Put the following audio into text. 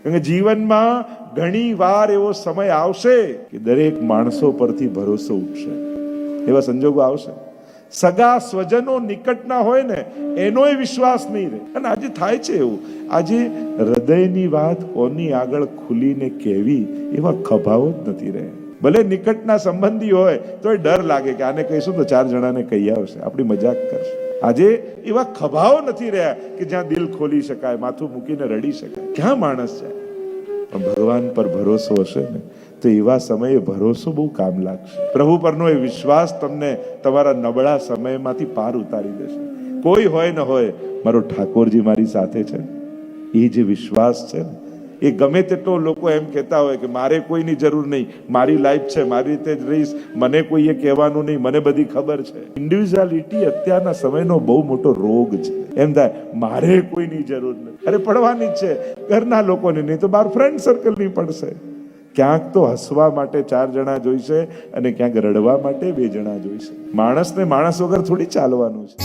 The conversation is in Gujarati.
કારણ કે જીવનમાં ઘણી વાર એવો સમય આવશે કે દરેક માણસો પરથી ભરોસો ઉઠશે, એવા સંજોગો આવશે. સગા સ્વજનો નિકટના હોય ને એનોય વિશ્વાસ નહીં રહે. અને આજે થાય છે એવું, આજે હૃદયની વાત કોની આગળ ખુલીને કહેવી એવા ખભાઓ જ નથી રહે. ભલે નિકટના સંબંધી હોય તોય ડર લાગે કે આને કહીશું તો 4 જણાને કહી આવશે, આપણી મજાક કરશે. આજે એવા ખભાઓ નથી રહ્યા કે જ્યાં દિલ ખોલી શકાય, માથું મૂકીને રડી શકાય. ક્યાં માણસ જાય? પણ ભગવાન પર ભરોસો હશે ને તો એવા સમયે ભરોસો બહુ કામ લાગશે. પ્રભુ પરનો એ વિશ્વાસ તમને તમારા નબળા સમયમાંથી પાર ઉતારી દેશે. કોઈ હોય ન હોય, મારો ઠાકોરજી મારી સાથે છે, એ જે વિશ્વાસ છે ને, એ ગમે તેટલો લોકો એમ કહેતા હોય કે મારે કોઈની જરૂર નહીં, મારી લાઈફ છે, મારી રીતે જ રહીશ, મને કોઈએ કહેવાનું નહીં, મને બધી ખબર છે. ઇન્ડિવિજ્યુઆલિટી અત્યારના સમયનો બહુ મોટો રોગ છે. એમ થાય મારે કોઈની જરૂર નથી. અરે પડવાની જ છે, ઘરના લોકોની નહીં તો બાર ફ્રેન્ડ સર્કલની પડશે. ક્યાંક તો હસવા માટે 4 જણા જોઈશે અને ક્યાંક રડવા માટે 2 જણા જોઈશે. માણસને માણસ વગર થોડી ચાલવાનું છે.